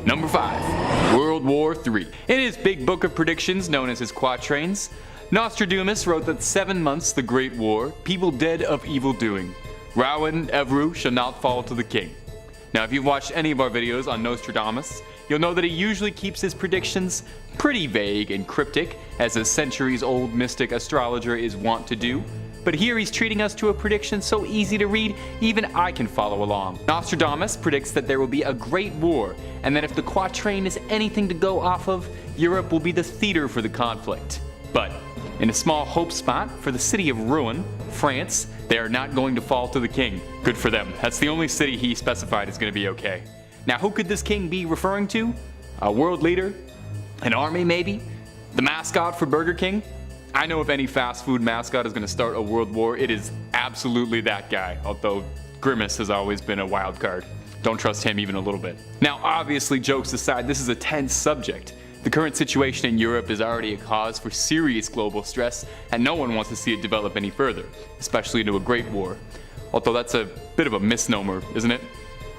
Number 5. World War III. In his big book of predictions known as his quatrains, Nostradamus wrote that 7 months the Great War, people dead of evil doing. Rowan Evru shall not fall to the king. Now if you've watched any of our videos on Nostradamus, you'll know that he usually keeps his predictions pretty vague and cryptic, as a centuries-old mystic astrologer is wont to do. But here he's treating us to a prediction so easy to read, even I can follow along. Nostradamus predicts that there will be a great war, and that if the quatrain is anything to go off of, Europe will be the theater for the conflict. But in a small hope spot for the city of Rouen, France, they are not going to fall to the king. Good for them. That's the only city he specified is going to be okay. Now who could this king be referring to? A world leader? An army maybe? The mascot for Burger King? I know if any fast food mascot is going to start a world war, it is absolutely that guy, although Grimace has always been a wild card. Don't trust him even a little bit. Now obviously, jokes aside, this is a tense subject. The current situation in Europe is already a cause for serious global stress, and no one wants to see it develop any further, especially into a great war. Although that's a bit of a misnomer, isn't it?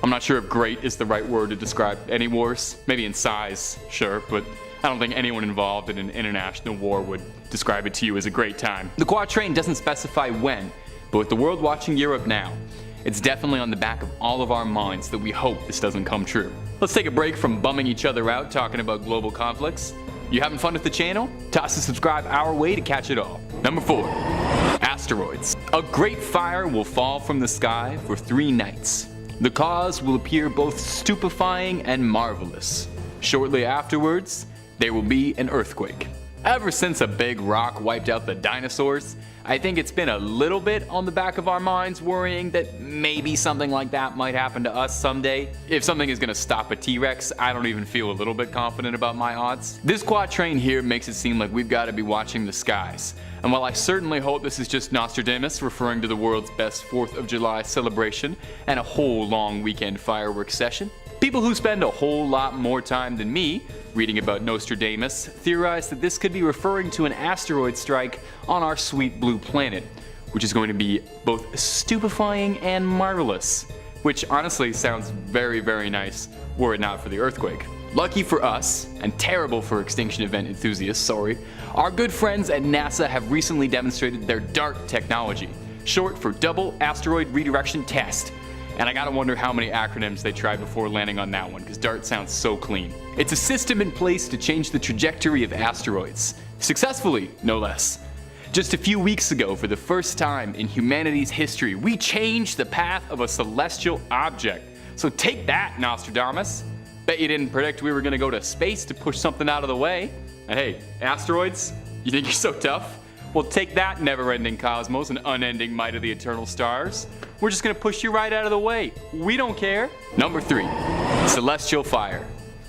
I'm not sure if great is the right word to describe any wars. Maybe in size, sure, but I don't think anyone involved in an international war would describe it to you as a great time. The quatrain doesn't specify when, but with the world watching Europe now, it's definitely on the back of all of our minds that we hope this doesn't come true. Let's take a break from bumming each other out talking about global conflicts. You having fun with the channel? Toss a subscribe our way to catch it all. Number 4. Asteroids. A great fire will fall from the sky for 3 nights. The cause will appear both stupefying and marvelous. Shortly afterwards, there will be an earthquake. Ever since a big rock wiped out the dinosaurs, I think it's been a little bit on the back of our minds worrying that maybe something like that might happen to us someday. If something is going to stop a T-Rex, I don't even feel a little bit confident about my odds. This quatrain here makes it seem like we've got to be watching the skies. And while I certainly hope this is just Nostradamus referring to the world's best 4th of July celebration and a whole long weekend fireworks session, people who spend a whole lot more time than me reading about Nostradamus theorize that this could be referring to an asteroid strike on our sweet blue planet, which is going to be both stupefying and marvelous, which honestly sounds very, very nice were it not for the earthquake. Lucky for us, and terrible for extinction event enthusiasts, sorry, our good friends at NASA have recently demonstrated their DART technology, short for Double Asteroid Redirection Test. And I gotta wonder how many acronyms they tried before landing on that one, because DART sounds so clean. It's a system in place to change the trajectory of asteroids. Successfully, no less. Just a few weeks ago, for the first time in humanity's history, we changed the path of a celestial object. So take that, Nostradamus. Bet you didn't predict we were gonna go to space to push something out of the way. And hey, asteroids, you think you're so tough? Well, take that, never-ending cosmos and unending might of the eternal stars. We're just gonna push you right out of the way. We don't care. Number 3, celestial fire.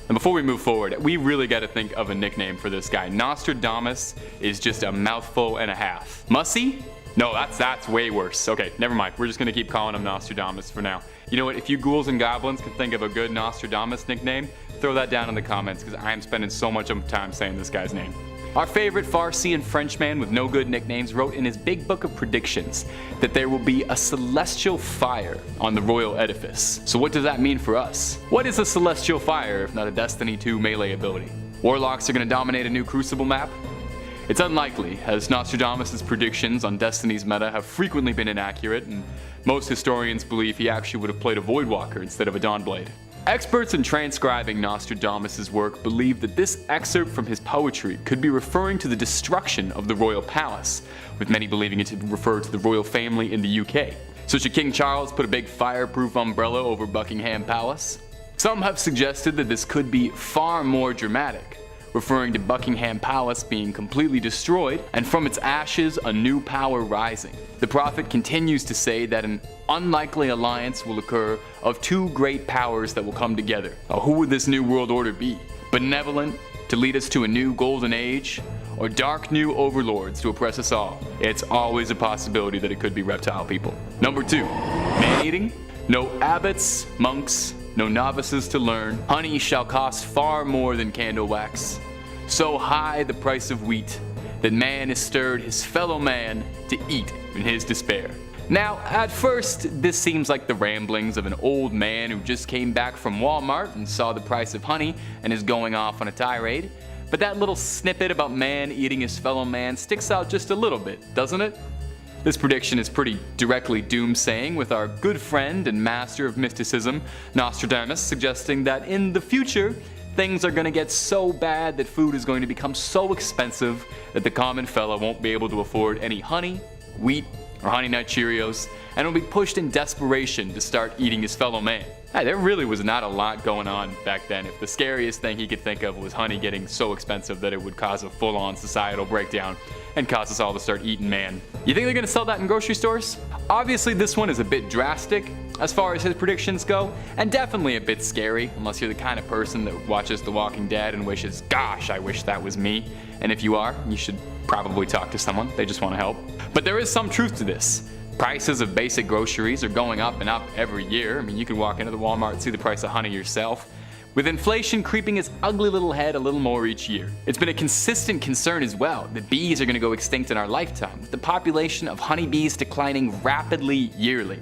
And before we move forward, we really gotta think of a nickname for this guy. Nostradamus is just a mouthful and a half. Mussy? No, that's way worse. Okay, never mind. We're just gonna keep calling him Nostradamus for now. You know what, if you ghouls and goblins can think of a good Nostradamus nickname, throw that down in the comments, because I am spending so much time saying this guy's name. Our favorite Farsi and Frenchman with no good nicknames wrote in his big book of predictions that there will be a celestial fire on the royal edifice. So what does that mean for us? What is a celestial fire if not a Destiny 2 melee ability? Warlocks are going to dominate a new Crucible map? It's unlikely, as Nostradamus' predictions on Destiny's meta have frequently been inaccurate, and most historians believe he actually would have played a Voidwalker instead of a Dawnblade. Experts in transcribing Nostradamus' work believe that this excerpt from his poetry could be referring to the destruction of the royal palace, with many believing it to refer to the royal family in the UK. So should King Charles put a big fireproof umbrella over Buckingham Palace? Some have suggested that this could be far more dramatic, referring to Buckingham Palace being completely destroyed and from its ashes a new power rising. The prophet continues to say that an unlikely alliance will occur of 2 great powers that will come together. Now, who would this new world order be? Benevolent, to lead us to a new golden age, or dark new overlords to oppress us all? It's always a possibility that it could be reptile people. Number 2, man-eating? No abbots, monks, no novices to learn. Honey shall cost far more than candle wax. So high the price of wheat, that man has stirred his fellow man to eat in his despair. Now, at first, this seems like the ramblings of an old man who just came back from Walmart and saw the price of honey and is going off on a tirade. But that little snippet about man eating his fellow man sticks out just a little bit, doesn't it? This prediction is pretty directly doomsaying, with our good friend and master of mysticism, Nostradamus, suggesting that in the future, things are going to get so bad that food is going to become so expensive that the common fella won't be able to afford any honey, wheat, or Honey Nut Cheerios, and will be pushed in desperation to start eating his fellow man. There really was not a lot going on back then if the scariest thing he could think of was honey getting so expensive that it would cause a full-on societal breakdown and cause us all to start eating man. You think they're gonna sell that in grocery stores? Obviously this one is a bit drastic as far as his predictions go, and definitely a bit scary unless you're the kind of person that watches The Walking Dead and wishes, gosh, I wish that was me. And if you are, you should probably talk to someone, they just want to help. But there is some truth to this. Prices of basic groceries are going up and up every year. I mean, you can walk into the Walmart and see the price of honey yourself, with inflation creeping its ugly little head a little more each year. It's been a consistent concern as well that bees are going to go extinct in our lifetime, with the population of honeybees declining rapidly yearly.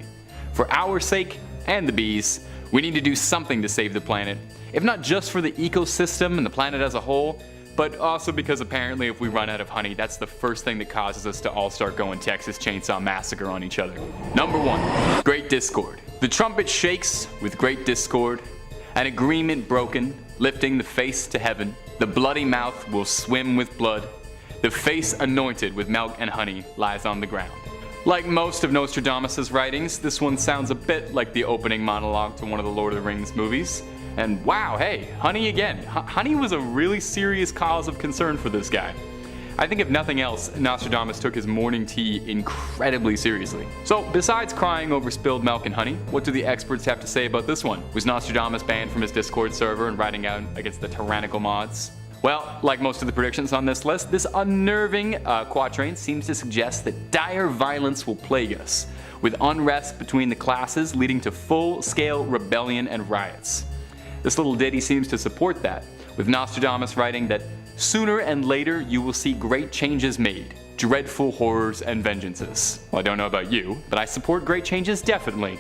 For our sake, and the bees, we need to do something to save the planet, if not just for the ecosystem and the planet as a whole, but also because apparently if we run out of honey, that's the first thing that causes us to all start going Texas Chainsaw Massacre on each other. Number 1. Great Discord. The trumpet shakes with great discord, an agreement broken, lifting the face to heaven. The bloody mouth will swim with blood. The face anointed with milk and honey lies on the ground. Like most of Nostradamus' writings, this one sounds a bit like the opening monologue to one of the Lord of the Rings movies. And wow, hey, honey again. Honey was a really serious cause of concern for this guy. I think if nothing else, Nostradamus took his morning tea incredibly seriously. So besides crying over spilled milk and honey, what do the experts have to say about this one? Was Nostradamus banned from his Discord server and writing out against the tyrannical mods? Well, like most of the predictions on this list, this unnerving quatrain seems to suggest that dire violence will plague us, with unrest between the classes leading to full-scale rebellion and riots. This little ditty seems to support that, with Nostradamus writing that sooner and later you will see great changes made, dreadful horrors and vengeances. Well, I don't know about you, but I support great changes definitely,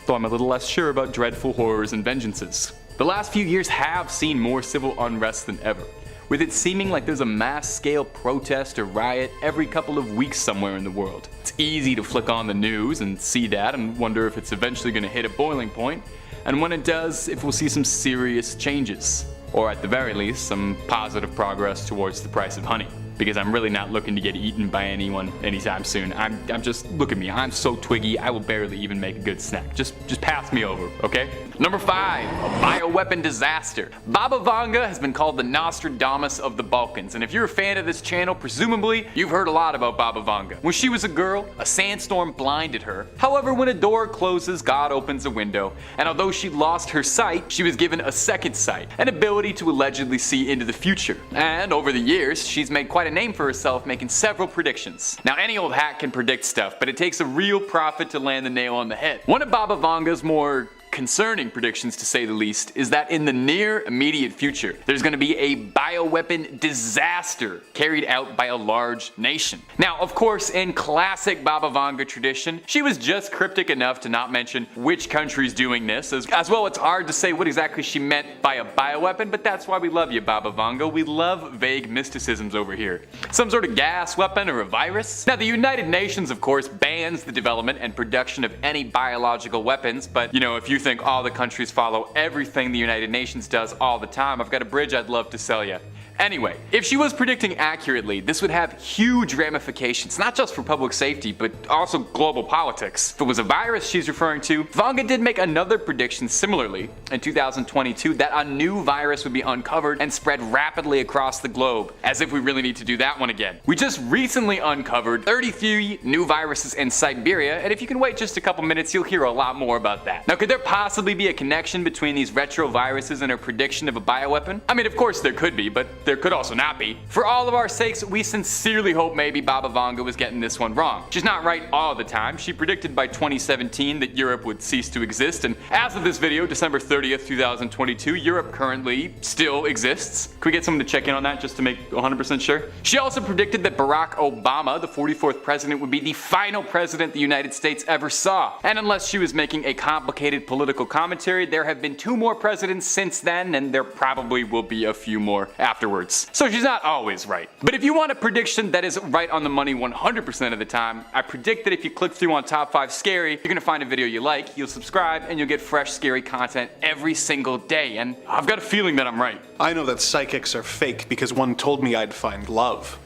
though I'm a little less sure about dreadful horrors and vengeances. The last few years have seen more civil unrest than ever, with it seeming like there's a mass-scale protest or riot every couple of weeks somewhere in the world. It's easy to flick on the news and see that and wonder if it's eventually going to hit a boiling point, and when it does, if we'll see some serious changes, or at the very least, some positive progress towards the price of honey. Because I'm really not looking to get eaten by anyone anytime soon. I'm just, look at me, I'm so twiggy, I will barely even make a good snack. Just pass me over, okay? Number 5, a bioweapon disaster. Baba Vanga has been called the Nostradamus of the Balkans, and if you're a fan of this channel, presumably you've heard a lot about Baba Vanga. When she was a girl, a sandstorm blinded her. However, when a door closes, God opens a window, and although she lost her sight, she was given a second sight, an ability to allegedly see into the future. And over the years, she's made quite a name for herself, making several predictions. Now, any old hack can predict stuff, but it takes a real prophet to land the nail on the head. One of Baba Vanga's more concerning predictions, to say the least, is that in the near immediate future, there's going to be a bioweapon disaster carried out by a large nation. Now, of course, in classic Baba Vanga tradition, she was just cryptic enough to not mention which country's doing this. As well, it's hard to say what exactly she meant by a bioweapon, but that's why we love you, Baba Vanga. We love vague mysticisms over here. Some sort of gas weapon or a virus? Now, the United Nations, of course, bans the development and production of any biological weapons, but, you know, if you think all the countries follow everything the United Nations does all the time, I've got a bridge I'd love to sell you. Anyway, if she was predicting accurately, this would have huge ramifications, not just for public safety, but also global politics. If it was a virus she's referring to, Vanga did make another prediction similarly in 2022 that a new virus would be uncovered and spread rapidly across the globe, as if we really need to do that one again. We just recently uncovered 33 new viruses in Siberia, and if you can wait just a couple minutes, you'll hear a lot more about that. Now, could there possibly be a connection between these retroviruses and her prediction of a bioweapon? I mean, of course there could be, but there could also not be. For all of our sakes, we sincerely hope maybe Baba Vanga was getting this one wrong. She's not right all the time. She predicted by 2017 that Europe would cease to exist, and as of this video, December 30th, 2022, Europe currently still exists. Can we get someone to check in on that just to make 100% sure? She also predicted that Barack Obama, the 44th president, would be the final president the United States ever saw. And unless she was making a complicated political commentary, there have been 2 more presidents since then, and there probably will be a few more afterwards. So she's not always right. But if you want a prediction that is right on the money 100% of the time, I predict that if you click through on Top 5 Scary, you're gonna find a video you like, you'll subscribe, and you'll get fresh scary content every single day. And I've got a feeling that I'm right. I know that psychics are fake because one told me I'd find love.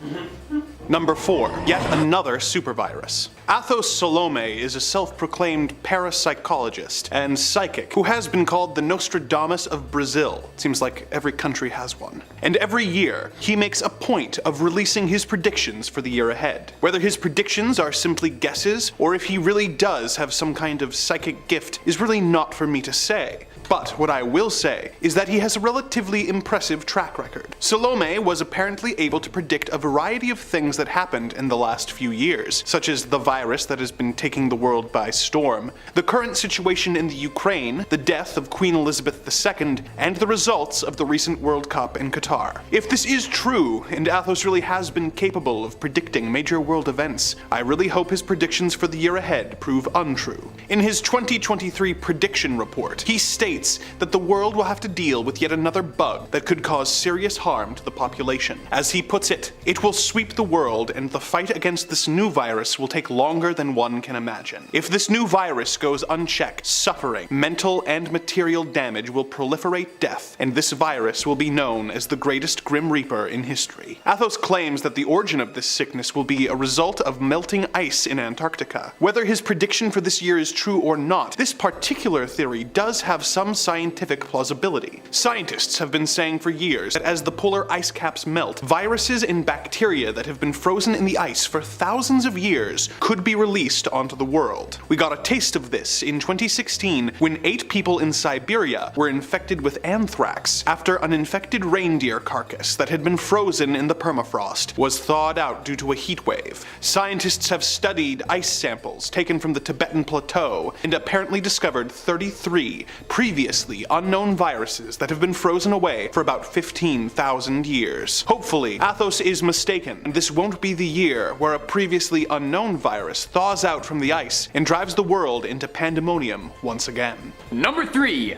Number 4, yet another supervirus. Athos Salome is a self-proclaimed parapsychologist and psychic who has been called the Nostradamus of Brazil. Seems like every country has one. And every year, he makes a point of releasing his predictions for the year ahead. Whether his predictions are simply guesses, or if he really does have some kind of psychic gift, is really not for me to say. But what I will say is that he has a relatively impressive track record. Salome was apparently able to predict a variety of things that happened in the last few years, such as the virus that has been taking the world by storm, the current situation in the Ukraine, the death of Queen Elizabeth II, and the results of the recent World Cup in Qatar. If this is true, and Athos really has been capable of predicting major world events, I really hope his predictions for the year ahead prove untrue. In his 2023 prediction report, he states that the world will have to deal with yet another bug that could cause serious harm to the population. As he puts it, it will sweep the world, and the fight against this new virus will take longer than one can imagine. If this new virus goes unchecked, suffering, mental and material damage will proliferate death, and this virus will be known as the greatest Grim Reaper in history. Athos claims that the origin of this sickness will be a result of melting ice in Antarctica. Whether his prediction for this year is true or not, this particular theory does have some scientific plausibility. Scientists have been saying for years that as the polar ice caps melt, viruses and bacteria that have been frozen in the ice for thousands of years could be released onto the world. We got a taste of this in 2016 when 8 people in Siberia were infected with anthrax after an infected reindeer carcass that had been frozen in the permafrost was thawed out due to a heat wave. Scientists have studied ice samples taken from the Tibetan Plateau and apparently discovered 33 previously unknown viruses that have been frozen away for about 15,000 years. Hopefully, Athos is mistaken, and this won't be the year where a previously unknown virus thaws out from the ice and drives the world into pandemonium once again. Number 3,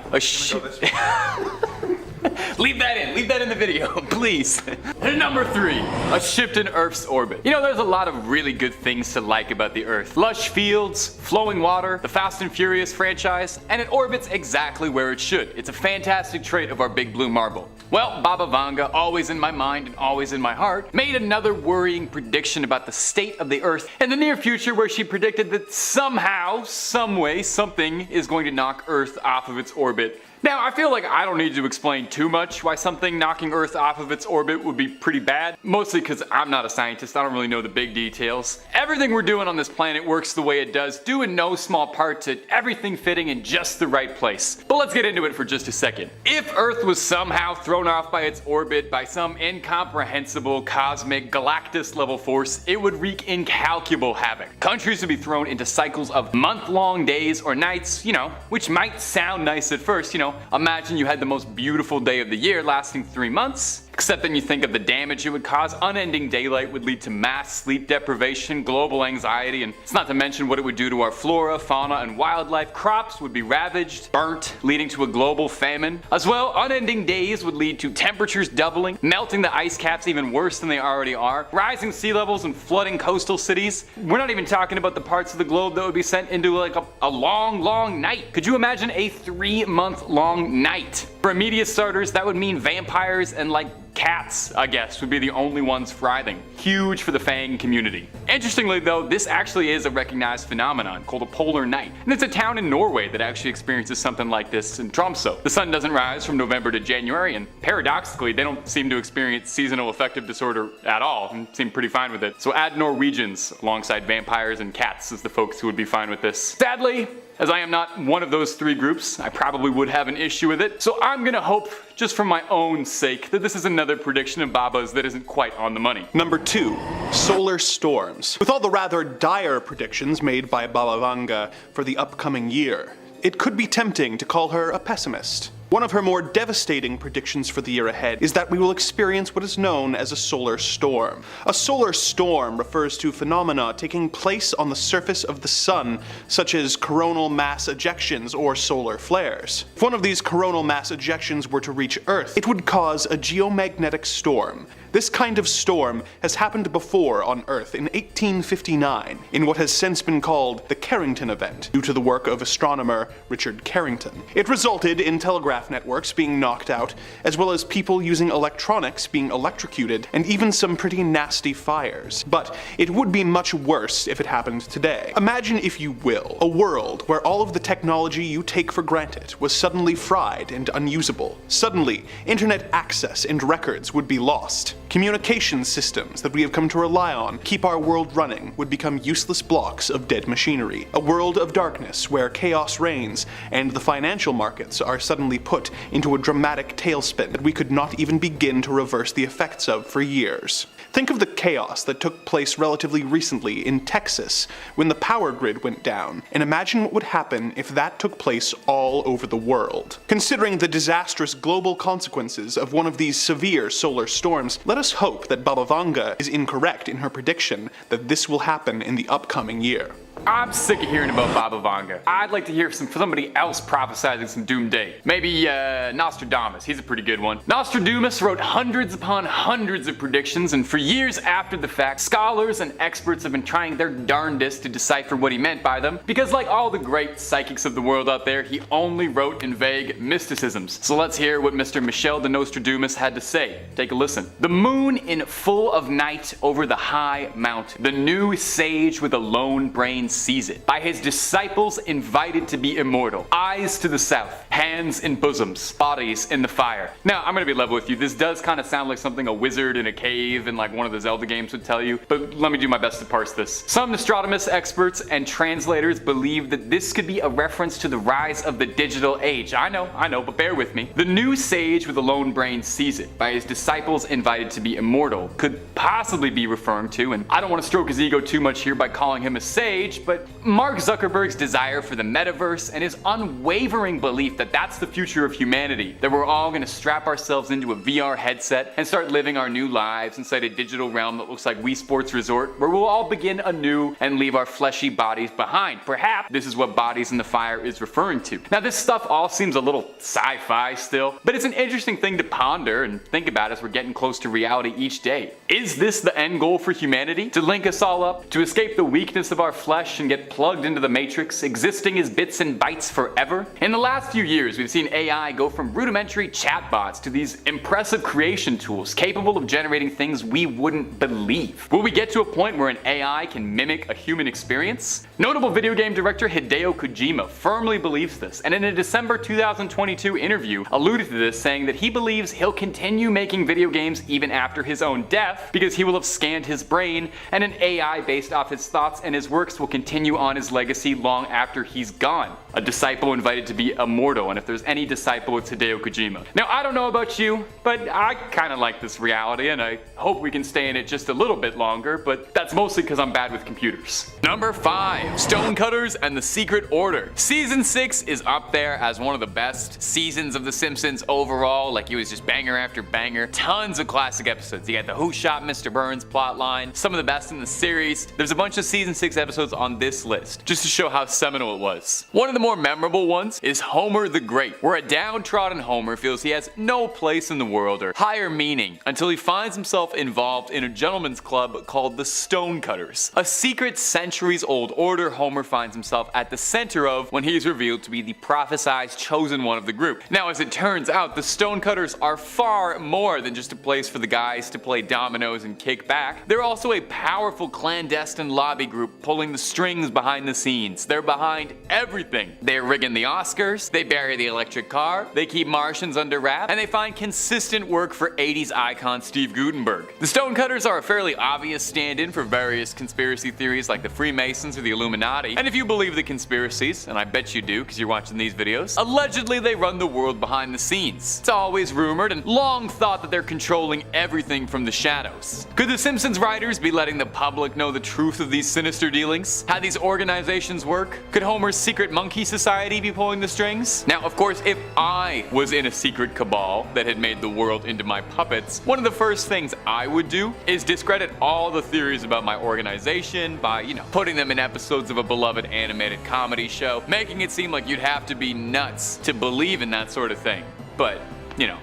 Leave that in the video, please. Number 3, a shift in Earth's orbit. You know, there's a lot of really good things to like about the Earth. Lush fields, flowing water, the Fast and Furious franchise, and it orbits exactly where it should. It's a fantastic trait of our big blue marble. Well, Baba Vanga, always in my mind and always in my heart, made another worrying prediction about the state of the Earth in the near future, where she predicted that somehow, someway, something is going to knock Earth off of its orbit. Now, I feel like I don't need to explain too much why something knocking Earth off of its orbit would be pretty bad, mostly because I'm not a scientist, I don't really know the big details. Everything we're doing on this planet works the way it does, due in no small part to everything fitting in just the right place. But let's get into it for just a second. If Earth was somehow thrown off by its orbit by some incomprehensible cosmic Galactus level force, it would wreak incalculable havoc. Countries would be thrown into cycles of month-long days or nights, which might sound nice at first, imagine you had the most beautiful day of the year lasting 3 months. Except then you think of the damage it would cause. Unending daylight would lead to mass sleep deprivation, global anxiety, and it's not to mention what it would do to our flora, fauna, and wildlife. Crops would be ravaged, burnt, leading to a global famine. As well, unending days would lead to temperatures doubling, melting the ice caps even worse than they already are, rising sea levels and flooding coastal cities. We're not even talking about the parts of the globe that would be sent into like a long night. Could you imagine a 3-month-long night? For immediate starters, that would mean vampires and cats, I guess, would be the only ones thriving. Huge for the Fang community. Interestingly though, this actually is a recognized phenomenon called a polar night. And it's a town in Norway that actually experiences something like this in Tromsø. The sun doesn't rise from November to January, and paradoxically, they don't seem to experience seasonal affective disorder at all, and seem pretty fine with it. So add Norwegians alongside vampires and cats as the folks who would be fine with this. Sadly, As I am not one of those three groups, I probably would have an issue with it, so I'm gonna hope, just for my own sake, that this is another prediction of Baba's that isn't quite on the money. Number 2. Solar storms. With all the rather dire predictions made by Baba Vanga for the upcoming year, it could be tempting to call her a pessimist. One of her more devastating predictions for the year ahead is that we will experience what is known as a solar storm. A solar storm refers to phenomena taking place on the surface of the sun, such as coronal mass ejections or solar flares. If one of these coronal mass ejections were to reach Earth, it would cause a geomagnetic storm. This kind of storm has happened before on Earth in 1859, in what has since been called the Carrington event, due to the work of astronomer Richard Carrington. It resulted in telegraph networks being knocked out, as well as people using electronics being electrocuted, and even some pretty nasty fires. But it would be much worse if it happened today. Imagine, if you will, a world where all of the technology you take for granted was suddenly fried and unusable. Suddenly, internet access and records would be lost. Communication systems that we have come to rely on, keep our world running, would become useless blocks of dead machinery. A world of darkness where chaos reigns, and the financial markets are suddenly put into a dramatic tailspin that we could not even begin to reverse the effects of for years. Think of the chaos that took place relatively recently in Texas when the power grid went down, and imagine what would happen if that took place all over the world. Considering the disastrous global consequences of one of these severe solar storms, let us hope that Baba Vanga is incorrect in her prediction that this will happen in the upcoming year. I'm sick of hearing about Baba Vanga. I'd like to hear somebody else prophesizing some doomsday. Maybe Nostradamus, he's a pretty good one. Nostradamus wrote hundreds upon hundreds of predictions, and for years after the fact, scholars and experts have been trying their darndest to decipher what he meant by them, because like all the great psychics of the world out there, he only wrote in vague mysticisms. So let's hear what Mr. Michel de Nostradamus had to say. Take a listen. The moon in full of night over the high mountain. The new sage with a lone brain sees it. By his disciples invited to be immortal. Eyes to the south, hands in bosoms, bodies in the fire. Now, I'm gonna be level with you. This does kind of sound like something a wizard in a cave in like one of the Zelda games would tell you, but let me do my best to parse this. Some Nostradamus experts and translators believe that this could be a reference to the rise of the digital age. I know, but bear with me. The new sage with a lone brain sees it. By his disciples invited to be immortal could possibly be referring to, and I don't want to stroke his ego too much here by calling him a sage, but Mark Zuckerberg's desire for the metaverse and his unwavering belief that that's the future of humanity, that we're all going to strap ourselves into a VR headset and start living our new lives inside a digital realm that looks like Wii Sports Resort, where we'll all begin anew and leave our fleshy bodies behind. Perhaps this is what Bodies in the Fire is referring to. Now, this stuff all seems a little sci-fi still, but it's an interesting thing to ponder and think about as we're getting close to reality each day. Is this the end goal for humanity? To link us all up? To escape the weakness of our flesh and get plugged into the matrix, existing as bits and bytes forever? In the last few years, we've seen AI go from rudimentary chatbots to these impressive creation tools capable of generating things we wouldn't believe. Will we get to a point where an AI can mimic a human experience? Notable video game director Hideo Kojima firmly believes this, and in a December 2022 interview alluded to this, saying that he believes he'll continue making video games even after his own death because he will have scanned his brain, and an AI based off his thoughts and his works will continue on his legacy long after he's gone. A disciple invited to be immortal, and if there's any disciple, it's Hideo Kojima. Now, I don't know about you, but I kinda like this reality, and I hope we can stay in it just a little bit longer, but that's mostly because I'm bad with computers. Number 5. Stonecutters and the Secret Order. Season 6 is up there as one of the best seasons of The Simpsons overall. Like, it was just banger after banger. Tons of classic episodes. You got the Who Shot Mr. Burns plotline, some of the best in the series. There's a bunch of season 6 episodes on this list, just to show how seminal it was. One of the more memorable ones is Homer the Great, where a downtrodden Homer feels he has no place in the world or higher meaning until he finds himself involved in a gentleman's club called the Stonecutters, a secret centuries-old order Homer finds himself at the center of when he is revealed to be the prophesized chosen one of the group. Now, as it turns out, the Stonecutters are far more than just a place for the guys to play dominoes and kick back. They're also a powerful clandestine lobby group pulling the strings behind the scenes. They're behind everything. everything. They're rigging the Oscars, they bury the electric car, they keep Martians under wraps, and they find consistent work for 80s icon Steve Gutenberg. The Stonecutters are a fairly obvious stand-in for various conspiracy theories like the Freemasons or the Illuminati, and if you believe the conspiracies, and I bet you do because you're watching these videos, allegedly they run the world behind the scenes. It's always rumored and long thought that they're controlling everything from the shadows. Could the Simpsons writers be letting the public know the truth of these sinister dealings? How these organizations work? Could Homer's secret monkey society be pulling the strings? Now, of course, if I was in a secret cabal that had made the world into my puppets, one of the first things I would do is discredit all the theories about my organization by, putting them in episodes of a beloved animated comedy show, making it seem like you'd have to be nuts to believe in that sort of thing. But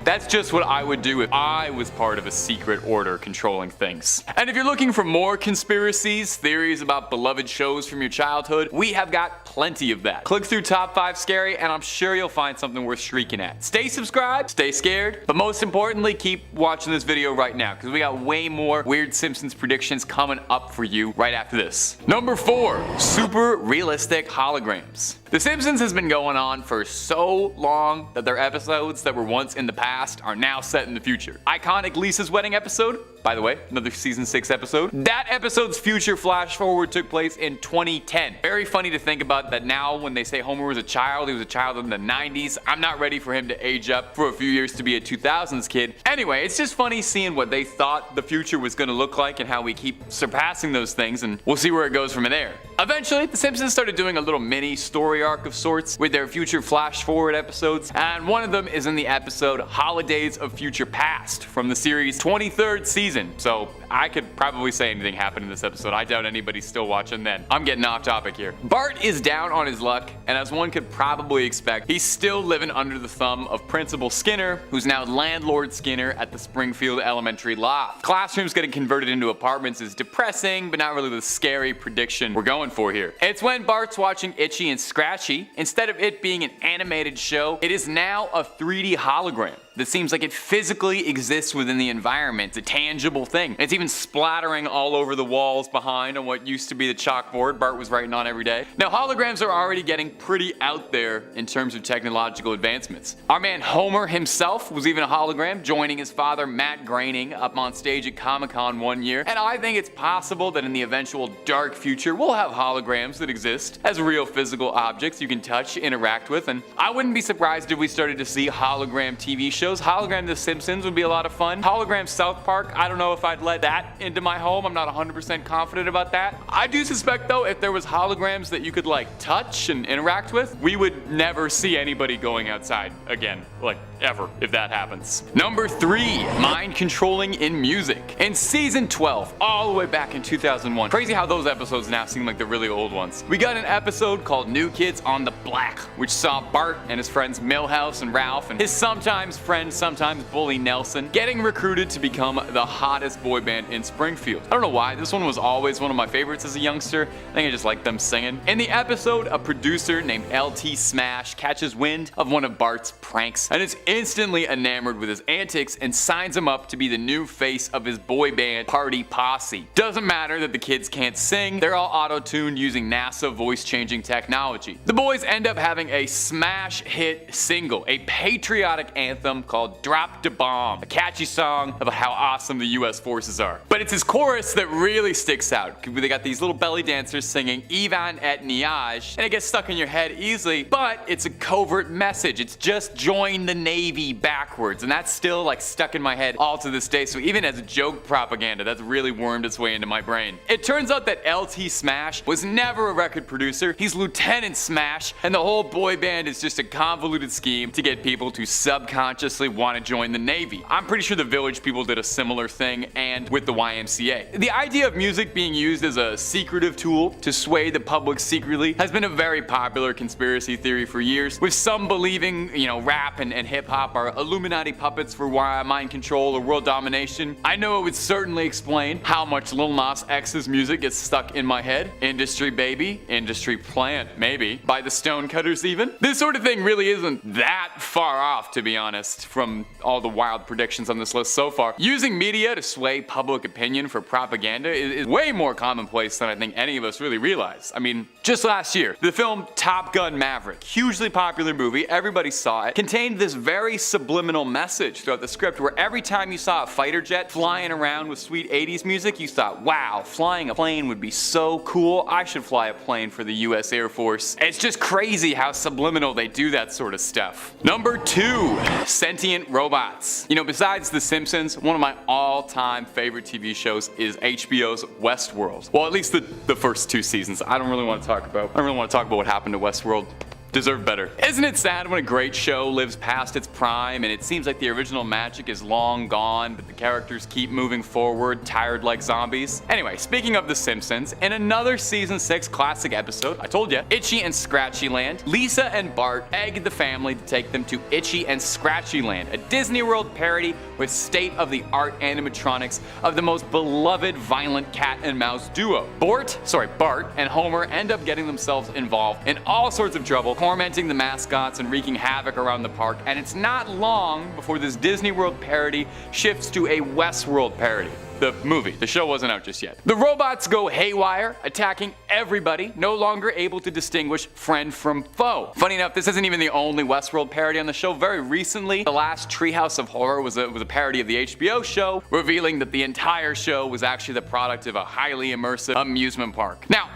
that's just what I would do if I was part of a secret order controlling things. And if you're looking for more conspiracies, theories about beloved shows from your childhood, we have got plenty of that. Click through Top 5 Scary and I'm sure you'll find something worth shrieking at. Stay subscribed, stay scared, but most importantly, keep watching this video right now because we got way more weird Simpsons predictions coming up for you right after this. Number 4. Super realistic holograms. The Simpsons has been going on for so long that their episodes that were once in the past are now set in the future. Iconic Lisa's wedding episode, by the way, another season 6 episode. That episode's future flash forward took place in 2010. Very funny to think about that now when they say Homer was a child, he was a child in the 90s. I'm not ready for him to age up for a few years to be a 2000s kid. Anyway, it's just funny seeing what they thought the future was going to look like and how we keep surpassing those things, and we'll see where it goes from there. Eventually, the Simpsons started doing a little mini story arc of sorts with their future flash forward episodes, and one of them is in the episode Holidays of Future Past from the series' 23rd season. So I could probably say anything happened in this episode. I doubt anybody's still watching then. I'm getting off topic here. Bart is down on his luck, and as one could probably expect, he's still living under the thumb of Principal Skinner, who's now Landlord Skinner at the Springfield Elementary Loft. Classrooms getting converted into apartments is depressing, but not really the scary prediction we're going for here. It's when Bart's watching Itchy and Scratchy. Instead of it being an animated show, it is now a 3D hologram that seems like it physically exists within the environment. It's a tangible thing. It's even splattering all over the walls behind on what used to be the chalkboard Bart was writing on every day. Now, holograms are already getting pretty out there in terms of technological advancements. Our man Homer himself was even a hologram, joining his father Matt Groening up on stage at Comic-Con one year. And I think it's possible that in the eventual dark future, we'll have holograms that exist as real physical objects you can touch, interact with, and I wouldn't be surprised if we started to see hologram TV shows. Hologram The Simpsons would be a lot of fun. Hologram South Park, I don't know if I'd let that into my home. I'm not 100% confident about that. I do suspect though, if there was holograms that you could touch and interact with, we would never see anybody going outside again, ever, if that happens. Number 3, mind controlling in music. In season 12, all the way back in 2001, crazy how those episodes now seem like the really old ones. We got an episode called New Kids on the Block, which saw Bart and his friends Milhouse and Ralph and his sometimes friend, sometimes bully Nelson getting recruited to become the hottest boy band in Springfield. I don't know why, this one was always one of my favorites as a youngster. I think I just liked them singing. In the episode, a producer named LT Smash catches wind of one of Bart's pranks and is instantly enamored with his antics and signs him up to be the new face of his boy band party posse. Doesn't matter that the kids can't sing, they're all auto-tuned using NASA voice-changing technology. The boys end up having a smash hit single, a patriotic anthem called Drop da Bomb, a catchy song about how awesome the US forces are. But it's his chorus that really sticks out. They got these little belly dancers singing Ivan et Niage, and it gets stuck in your head easily, but it's a covert message. It's just join the Navy backwards, and that's still stuck in my head all to this day, so even as a joke propaganda, that's really wormed its way into my brain. It turns out that LT Smash was never a record producer. He's Lieutenant Smash, and the whole boy band is just a convoluted scheme to get people to subconsciously want to join the Navy. I'm pretty sure the Village People did a similar thing, and with the YMCA. The idea of music being used as a secretive tool to sway the public secretly has been a very popular conspiracy theory for years, with some believing, rap and hip-hop are Illuminati puppets for mind control or world domination. I know it would certainly explain how much Lil Nas X's music gets stuck in my head. Industry baby, industry plant, maybe, by the Stonecutters even. This sort of thing really isn't that far off, to be honest. list from all the wild predictions on this list so far. Using media to sway public opinion for propaganda is way more commonplace than I think any of us really realize. I mean, just last year, the film Top Gun Maverick, hugely popular movie, everybody saw it, contained this very subliminal message throughout the script where every time you saw a fighter jet flying around with sweet 80s music, you thought, wow, flying a plane would be so cool. I should fly a plane for the US Air Force. It's just crazy how subliminal they do that sort of stuff. Number 2, sentient robots. You know, besides The Simpsons, one of my all-time favorite TV shows is HBO's Westworld. Well, at least the first 2 seasons. I don't really want to talk about what happened to Westworld. Deserve better. Isn't it sad when a great show lives past its prime and it seems like the original magic is long gone, but the characters keep moving forward, tired like zombies? Anyway, speaking of The Simpsons, in another season 6 classic episode, I told ya, Itchy and Scratchy Land, Lisa and Bart egg the family to take them to Itchy and Scratchy Land, a Disney World parody with state-of-the-art animatronics of the most beloved violent cat and mouse duo. Bart and Homer end up getting themselves involved in all sorts of trouble, tormenting the mascots and wreaking havoc around the park, and it's not long before this Disney World parody shifts to a Westworld parody. The movie. The show wasn't out just yet. The robots go haywire, attacking everybody, no longer able to distinguish friend from foe. Funny enough, this isn't even the only Westworld parody on the show. Very recently, the last Treehouse of Horror was a parody of the HBO show, revealing that the entire show was actually the product of a highly immersive amusement park. Now,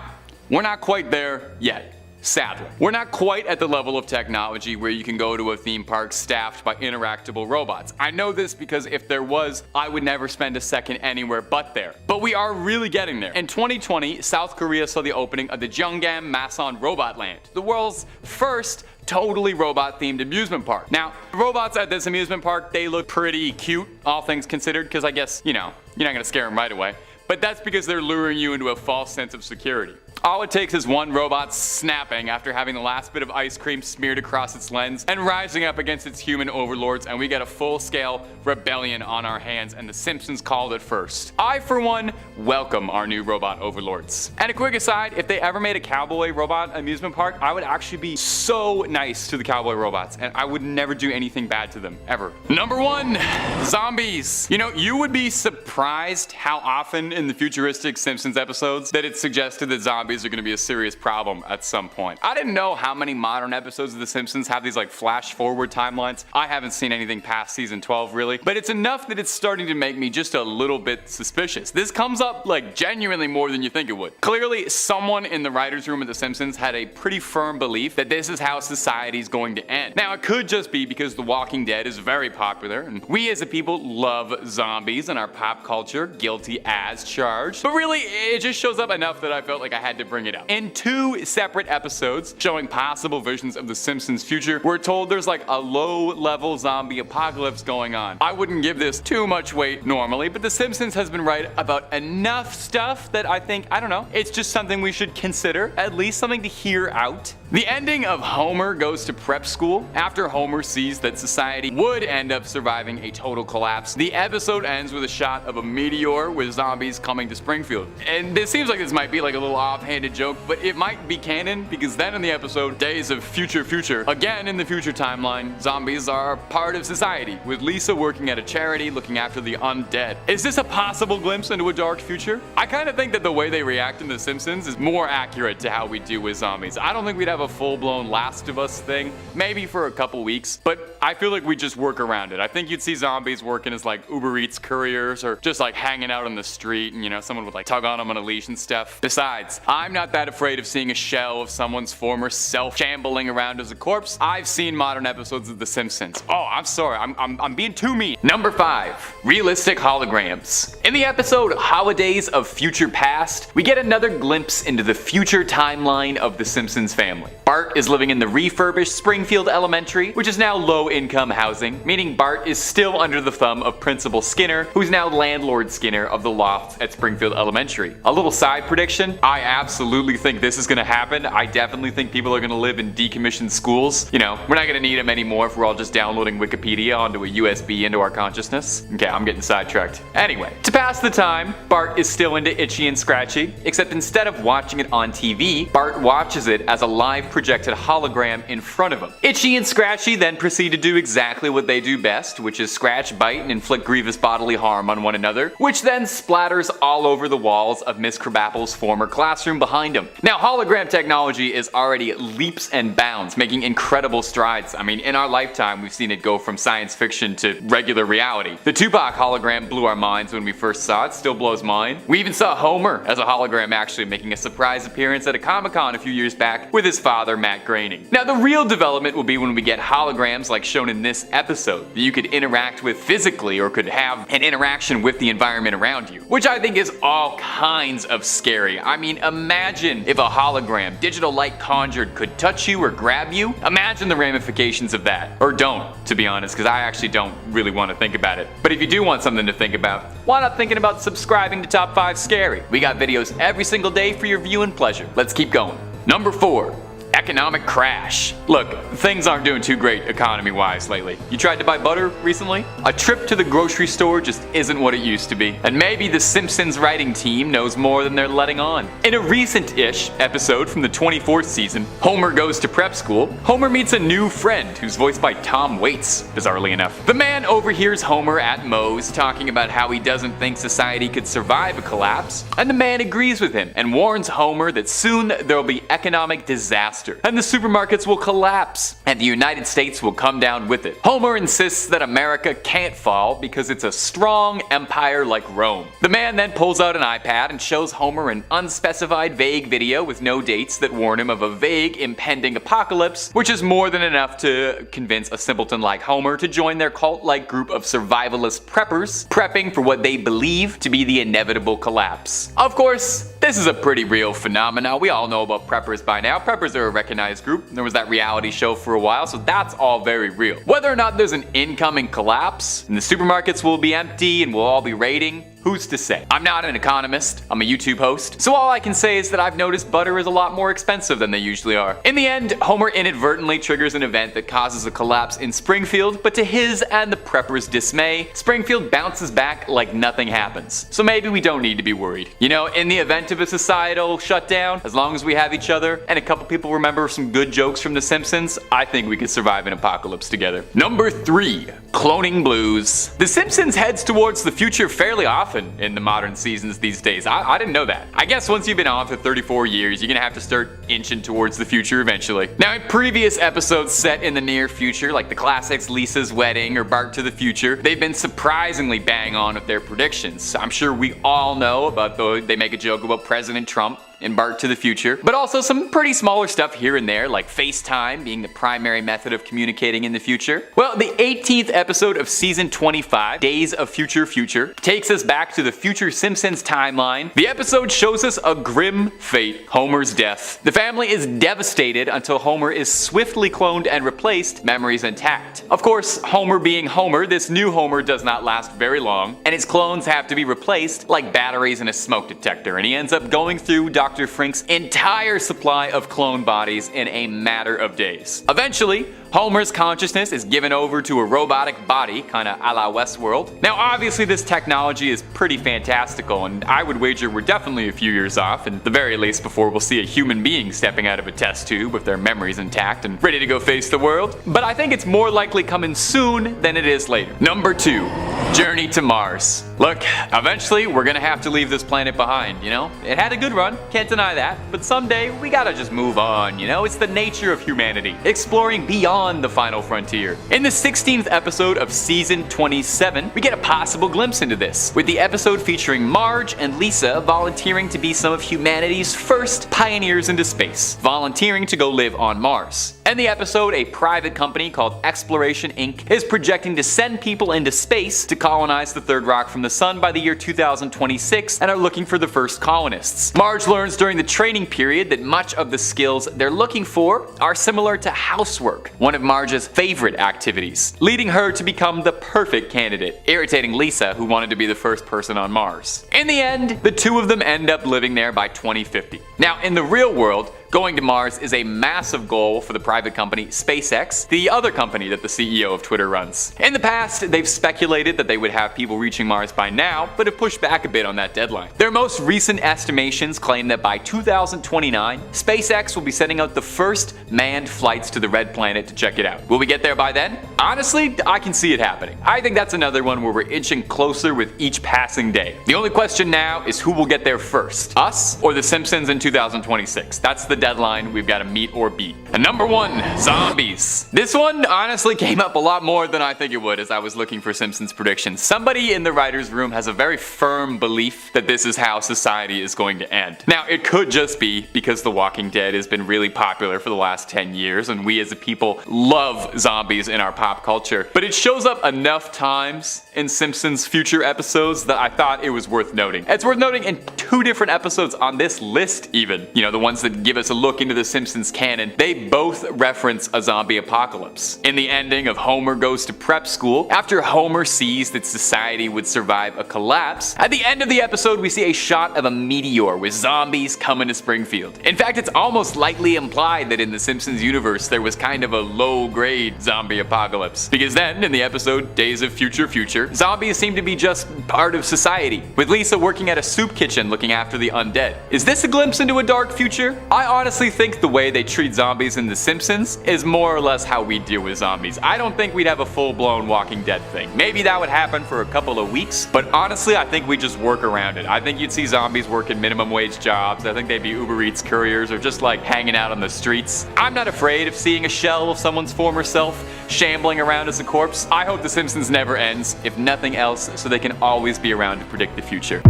we're not quite there yet. Sadly, we're not quite at the level of technology where you can go to a theme park staffed by interactable robots. I know this because if there was, I would never spend a second anywhere but there. But we are really getting there. In 2020, South Korea saw the opening of the Jeongnam Masan Robot Land, the world's first totally robot-themed amusement park. Now, the robots at this amusement park, they look pretty cute, all things considered, because I guess, you know, you're not gonna scare them right away. But that's because they're luring you into a false sense of security. All it takes is one robot snapping after having the last bit of ice cream smeared across its lens and rising up against its human overlords, and we get a full-scale rebellion on our hands, and The Simpsons called it first. I, for one, welcome our new robot overlords. And a quick aside, if they ever made a cowboy robot amusement park, I would actually be so nice to the cowboy robots, and I would never do anything bad to them, ever. Number 1, zombies. You know, you would be surprised how often in the futuristic Simpsons episodes that it's suggested that zombies are going to be a serious problem at some point. I didn't know how many modern episodes of The Simpsons have these like flash forward timelines. I haven't seen anything past season 12 really, but it's enough that it's starting to make me just a little bit suspicious. This comes up like genuinely more than you think it would. Clearly, someone in the writer's room at The Simpsons had a pretty firm belief that this is how society's going to end. Now, it could just be because The Walking Dead is very popular, and we as a people love zombies in our pop culture, guilty as charged. But really, it just shows up enough that I felt like I had to bring it up. In 2 separate episodes showing possible visions of The Simpsons' future, we're told there's like a low-level zombie apocalypse going on. I wouldn't give this too much weight normally, but The Simpsons has been right about enough stuff that I think, I don't know, it's just something we should consider, at least something to hear out. The ending of Homer Goes to Prep School, after Homer sees that society would end up surviving a total collapse, the episode ends with a shot of a meteor with zombies coming to Springfield. And this seems like this might be like a little offhanded joke, but it might be canon because then in the episode, Days of Future, again in the future timeline, zombies are part of society, with Lisa working at a charity looking after the undead. Is this a possible glimpse into a dark future? I kind of think that the way they react in The Simpsons is more accurate to how we do with zombies. I don't think we'd have a full-blown Last of Us thing, maybe for a couple weeks, but I feel like we just work around it. I think you'd see zombies working as like Uber Eats couriers or just like hanging out on the street and, you know, someone would like tug on them on a leash and stuff. Besides, I'm not that afraid of seeing a shell of someone's former self shambling around as a corpse. I've seen modern episodes of The Simpsons. Oh, I'm sorry, I'm being too mean. Number 5, realistic holograms. In the episode Holidays of Future Past, we get another glimpse into the future timeline of the Simpsons family. Bart is living in the refurbished Springfield Elementary, which is now low-income housing, meaning Bart is still under the thumb of Principal Skinner, who's now Landlord Skinner of the loft at Springfield Elementary. A little side prediction, I absolutely think this is gonna happen. I definitely think people are gonna live in decommissioned schools. You know, we're not gonna need them anymore if we're all just downloading Wikipedia onto a USB into our consciousness. Okay, I'm getting sidetracked. Anyway, to pass the time, Bart is still into Itchy and Scratchy, except instead of watching it on TV, Bart watches it as a live projected hologram in front of him. Itchy and Scratchy then proceed to do exactly what they do best, which is scratch, bite, and inflict grievous bodily harm on one another, which then splatters all over the walls of Miss Krabappel's former classroom behind him. Now, hologram technology is already leaps and bounds, making incredible strides. I mean, in our lifetime, we've seen it go from science fiction to regular reality. The Tupac hologram blew our minds when we first saw it, still blows mine. We even saw Homer as a hologram actually making a surprise appearance at a Comic-Con a few years back with his father, Matt Groening. Now, the real development will be when we get holograms like shown in this episode, that you could interact with physically or could have an interaction with the environment around you, which I think is all kinds of scary. I mean, imagine if a hologram, digital light conjured, could touch you or grab you. Imagine the ramifications of that. Or don't, to be honest, because I actually don't really want to think about it. But if you do want something to think about, why not thinking about subscribing to Top 5 Scary? We got videos every single day for your viewing pleasure. Let's keep going. Number 4. Economic crash. Look, things aren't doing too great economy-wise lately. You tried to buy butter recently? A trip to the grocery store just isn't what it used to be. And maybe the Simpsons writing team knows more than they're letting on. In a recent-ish episode from the 24th season, Homer goes to prep school. Homer meets a new friend who's voiced by Tom Waits, bizarrely enough. The man overhears Homer at Moe's talking about how he doesn't think society could survive a collapse, and the man agrees with him and warns Homer that soon there'll be economic disaster, and the supermarkets will collapse, and the United States will come down with it. Homer insists that America can't fall because it's a strong empire like Rome. The man then pulls out an iPad and shows Homer an unspecified vague video with no dates that warn him of a vague impending apocalypse, which is more than enough to convince a simpleton like Homer to join their cult-like group of survivalist preppers, prepping for what they believe to be the inevitable collapse. Of course, this is a pretty real phenomenon. We all know about preppers by now. Preppers are a recognized group. There was that reality show for a while, so that's all very real. Whether or not there's an incoming collapse and the supermarkets will be empty and we'll all be raiding, who's to say? I'm not an economist, I'm a YouTube host, so all I can say is that I've noticed butter is a lot more expensive than they usually are. In the end, Homer inadvertently triggers an event that causes a collapse in Springfield, but to his and the preppers' dismay, Springfield bounces back like nothing happens. So maybe we don't need to be worried. You know, in the event of a societal shutdown, as long as we have each other and a couple people remember some good jokes from The Simpsons, I think we could survive an apocalypse together. Number 3. Cloning blues. The Simpsons heads towards the future fairly often in the modern seasons these days. I didn't know that. I guess once you've been on for 34 years, you're gonna have to start inching towards the future eventually. Now, in previous episodes set in the near future, like the classics Lisa's Wedding or Bart to the Future, they've been surprisingly bang on with their predictions. I'm sure we all know about they make a joke about President Trump in Bart to the Future, but also some pretty smaller stuff here and there, like FaceTime being the primary method of communicating in the future. Well, the 18th episode of season 25, Days of Future Future, takes us back to the future Simpsons timeline. The episode shows us a grim fate, Homer's death. The family is devastated until Homer is swiftly cloned and replaced, memories intact. Of course, Homer being Homer, this new Homer does not last very long, and his clones have to be replaced like batteries in a smoke detector, and he ends up going through Dr. Frink's entire supply of clone bodies in a matter of days. Eventually, Homer's consciousness is given over to a robotic body, kinda a la Westworld. Now obviously this technology is pretty fantastical, and I would wager we're definitely a few years off, and at the very least before we'll see a human being stepping out of a test tube with their memories intact and ready to go face the world. But I think it's more likely coming soon than it is later. Number 2. Journey to Mars. Look, eventually we're gonna have to leave this planet behind, you know? It had a good run, can't deny that, but someday we gotta just move on, you know? It's the nature of humanity, exploring beyond the final frontier. In the 16th episode of season 27, we get a possible glimpse into this, with the episode featuring Marge and Lisa volunteering to be some of humanity's first pioneers into space, volunteering to go live on Mars. In the episode, a private company called Exploration Inc. is projecting to send people into space to colonize the third rock from the sun by the year 2026 and are looking for the first colonists. Marge learns during the training period that much of the skills they're looking for are similar to housework, one of Marge's favorite activities, leading her to become the perfect candidate, irritating Lisa, who wanted to be the first person on Mars. In the end, the two of them end up living there by 2050. Now, in the real world, going to Mars is a massive goal for the private company SpaceX, the other company that the CEO of Twitter runs. In the past, they've speculated that they would have people reaching Mars by now, but have pushed back a bit on that deadline. Their most recent estimations claim that by 2029, SpaceX will be sending out the first manned flights to the Red Planet to check it out. Will we get there by then? Honestly, I can see it happening. I think that's another one where we're inching closer with each passing day. The only question now is who will get there first, us or the Simpsons in 2026. That's the deadline we've got to meet or beat. And number 1, zombies. This one honestly came up a lot more than I think it would as I was looking for Simpsons predictions. Somebody in the writer's room has a very firm belief that this is how society is going to end. Now, it could just be because The Walking Dead has been really popular for the last 10 years and we as a people love zombies in our pop culture, but it shows up enough times in Simpsons future episodes that I thought it was worth noting. It's worth noting in 2 different episodes on this list even. You know, the ones that give us a look into the Simpsons canon, they both reference a zombie apocalypse. In the ending of Homer Goes to Prep School, after Homer sees that society would survive a collapse, at the end of the episode we see a shot of a meteor with zombies coming to Springfield. In fact, it's almost lightly implied that in the Simpsons universe there was kind of a low-grade zombie apocalypse. Because then, in the episode Days of Future Future, zombies seem to be just part of society, with Lisa working at a soup kitchen looking after the undead. Is this a glimpse into a dark future? I honestly think the way they treat zombies in The Simpsons is more or less how we deal with zombies. I don't think we'd have a full-blown Walking Dead thing. Maybe that would happen for a couple of weeks, but honestly I think we just work around it. I think you'd see zombies working minimum wage jobs. I think they'd be Uber Eats couriers or just like hanging out on the streets. I'm not afraid of seeing a shell of someone's former self shambling around as a corpse. I hope The Simpsons never ends, if nothing else, so they can always be around to predict the future.